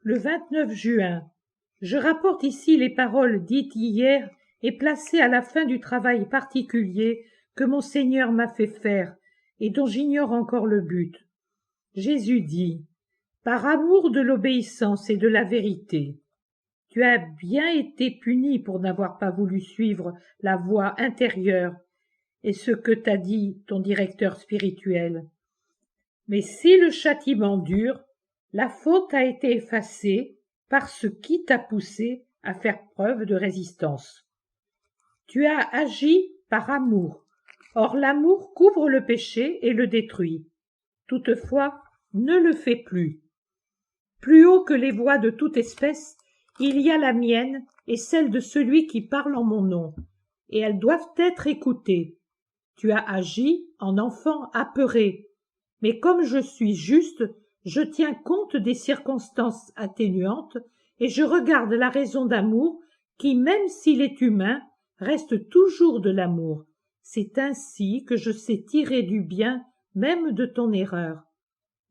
Le 29 juin. Je rapporte ici les paroles dites hier et placées à la fin du travail particulier que mon Seigneur m'a fait faire et dont j'ignore encore le but. Jésus dit, par amour de l'obéissance et de la vérité. Tu as bien été puni pour n'avoir pas voulu suivre la voie intérieure et ce que t'a dit ton directeur spirituel. Mais si le châtiment dure, la faute a été effacée par ce qui t'a poussé à faire preuve de résistance. Tu as agi par amour. Or l'amour couvre le péché et le détruit. Toutefois, ne le fais plus. Plus haut que les voix de toute espèce, il y a la mienne et celle de celui qui parle en mon nom, et elles doivent être écoutées. Tu as agi en enfant apeuré, mais comme je suis juste, je tiens compte des circonstances atténuantes et je regarde la raison d'amour qui, même s'il est humain, reste toujours de l'amour. C'est ainsi que je sais tirer du bien même de ton erreur.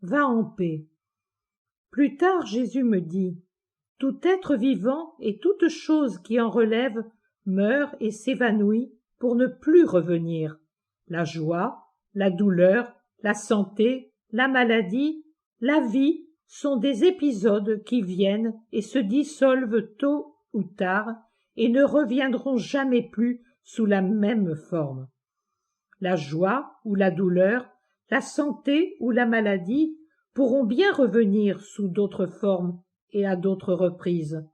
Va en paix. Plus tard, Jésus me dit, tout être vivant et toute chose qui en relève meurt et s'évanouit pour ne plus revenir. La joie, la douleur, la santé, la maladie, la vie sont des épisodes qui viennent et se dissolvent tôt ou tard et ne reviendront jamais plus sous la même forme. La joie ou la douleur, la santé ou la maladie pourront bien revenir sous d'autres formes et à d'autres reprises.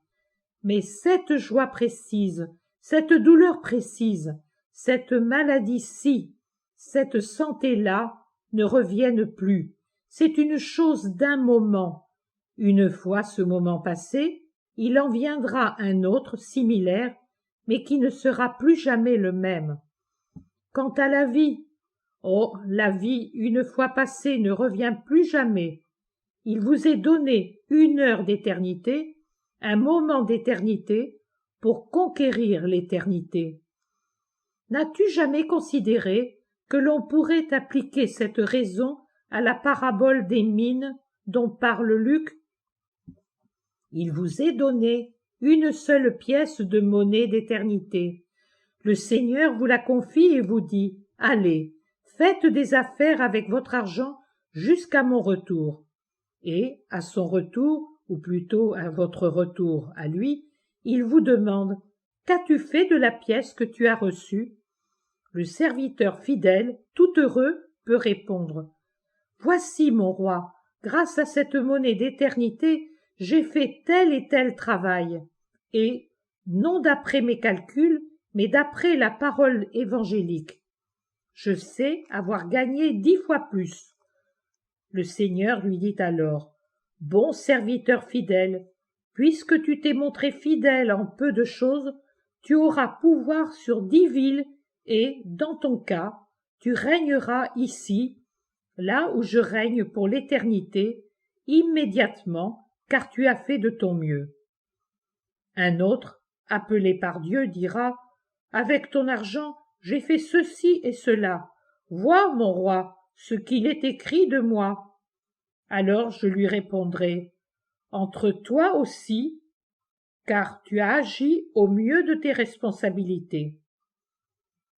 Mais cette joie précise, cette douleur précise, cette maladie-ci, cette santé-là ne reviennent plus. C'est une chose d'un moment. Une fois ce moment passé, il en viendra un autre similaire, mais qui ne sera plus jamais le même. Quant à la vie, oh, la vie, une fois passée, ne revient plus jamais. Il vous est donné 1 heure d'éternité, un moment d'éternité, pour conquérir l'éternité. N'as-tu jamais considéré que l'on pourrait appliquer cette raison à la parabole des mines dont parle Luc? Il vous est donné 1 seule pièce de monnaie d'éternité. Le Seigneur vous la confie et vous dit, allez, faites des affaires avec votre argent jusqu'à mon retour. Et, à son retour, ou plutôt à votre retour à lui, il vous demande, qu'as-tu fait de la pièce que tu as reçue? Le serviteur fidèle, tout heureux, peut répondre, voici mon roi, grâce à cette monnaie d'éternité, j'ai fait tel et tel travail, et, non d'après mes calculs, mais d'après la parole évangélique. Je sais avoir gagné 10 fois plus. Le Seigneur lui dit alors, bon serviteur fidèle, puisque tu t'es montré fidèle en peu de choses, tu auras pouvoir sur 10 villes et, dans ton cas, tu régneras ici, là où je règne pour l'éternité, immédiatement, car tu as fait de ton mieux. Un autre, appelé par Dieu, dira, avec ton argent, j'ai fait ceci et cela. Vois, mon roi, ce qu'il est écrit de moi. Alors je lui répondrai, entre toi aussi, car tu as agi au mieux de tes responsabilités.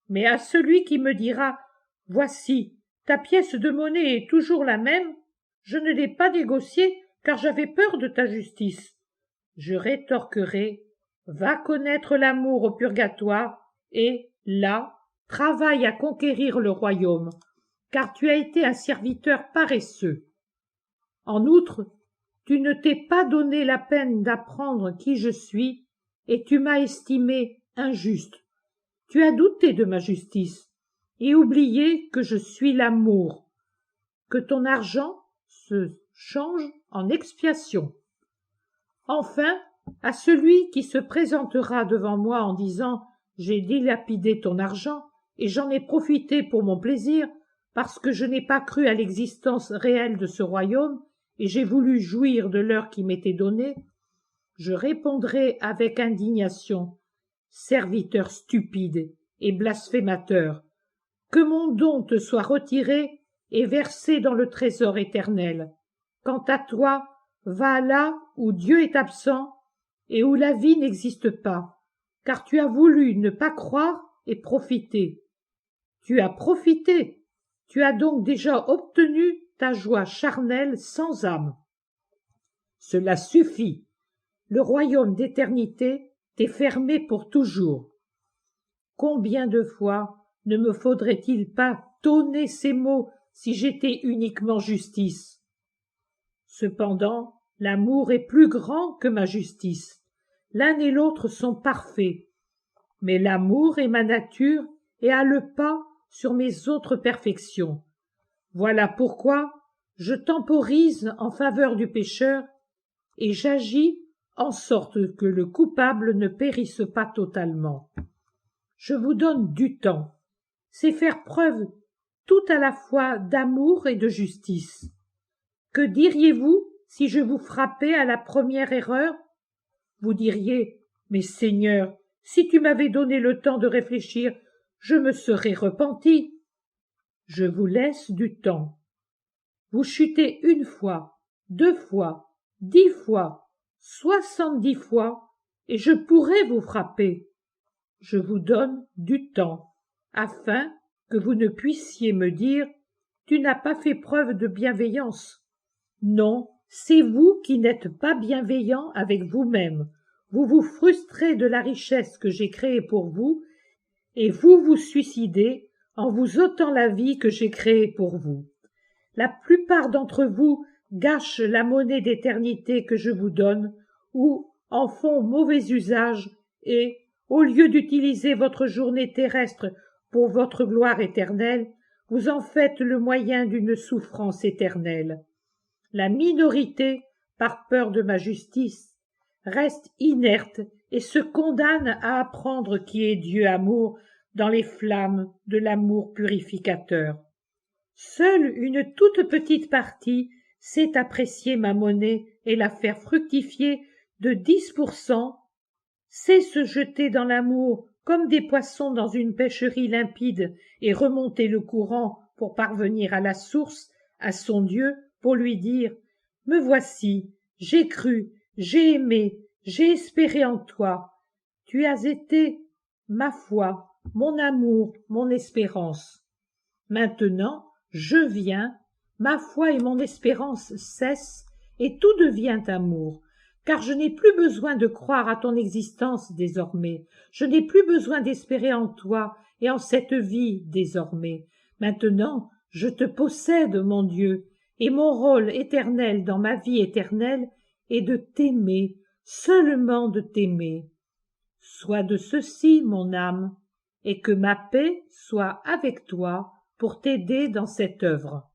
Mais à celui qui me dira, voici, ta pièce de monnaie est toujours la même, je ne l'ai pas négociée car j'avais peur de ta justice. Je rétorquerai, va connaître l'amour au purgatoire et, là, travaille à conquérir le royaume, car tu as été un serviteur paresseux. En outre, tu ne t'es pas donné la peine d'apprendre qui je suis, et tu m'as estimé injuste. Tu as douté de ma justice, et oublié que je suis l'amour, que ton argent se change en expiation. Enfin, à celui qui se présentera devant moi en disant « J'ai dilapidé ton argent, et j'en ai profité pour mon plaisir, parce que je n'ai pas cru à l'existence réelle de ce royaume, et j'ai voulu jouir de l'heure qui m'était donnée, je répondrai avec indignation, serviteur stupide et blasphémateur, que mon don te soit retiré et versé dans le trésor éternel. Quant à toi, Va là où Dieu est absent et où la vie n'existe pas, car tu as voulu ne pas croire et profiter. Tu as profité, tu as donc déjà obtenu ta joie charnelle sans âme. Cela suffit, le royaume d'éternité t'est fermé pour toujours. Combien de fois ne me faudrait-il pas tonner ces mots si j'étais uniquement justice? Cependant, l'amour est plus grand que ma justice. L'un et l'autre sont parfaits. Mais l'amour est ma nature et a le pas sur mes autres perfections. Voilà pourquoi je temporise en faveur du pécheur et j'agis en sorte que le coupable ne périsse pas totalement. Je vous donne du temps. C'est faire preuve tout à la fois d'amour et de justice. Que diriez-vous si je vous frappais à la première erreur? Vous diriez, mais Seigneur, si tu m'avais donné le temps de réfléchir, je me serais repenti. Je vous laisse du temps. Vous chutez 1 fois, 2 fois, 10 fois, 70 fois, et je pourrais vous frapper. Je vous donne du temps, afin que vous ne puissiez me dire « Tu n'as pas fait preuve de bienveillance ». Non, c'est vous qui n'êtes pas bienveillant avec vous-même. Vous vous frustrez de la richesse que j'ai créée pour vous, et vous vous suicidez en vous ôtant la vie que j'ai créée pour vous. La plupart d'entre vous gâchent la monnaie d'éternité que je vous donne, ou en font mauvais usage, et, au lieu d'utiliser votre journée terrestre pour votre gloire éternelle, vous en faites le moyen d'une souffrance éternelle. La minorité, par peur de ma justice, reste inerte et se condamne à apprendre qui est Dieu amour dans les flammes de l'amour purificateur. Seule une toute petite partie sait apprécier ma monnaie et la faire fructifier de 10%, sait se jeter dans l'amour comme des poissons dans une pêcherie limpide et remonter le courant pour parvenir à la source, à son Dieu, pour lui dire « Me voici, j'ai cru, j'ai aimé, j'ai espéré en toi. Tu as été ma foi, mon amour, mon espérance. Maintenant, je viens, ma foi et mon espérance cessent, et tout devient amour. Car je n'ai plus besoin de croire à ton existence désormais. Je n'ai plus besoin d'espérer en toi et en cette vie désormais. Maintenant, je te possède, mon Dieu, et mon rôle éternel dans ma vie éternelle est de t'aimer, seulement de t'aimer. Sois de ceci, mon âme, et que ma paix soit avec toi pour t'aider dans cette œuvre.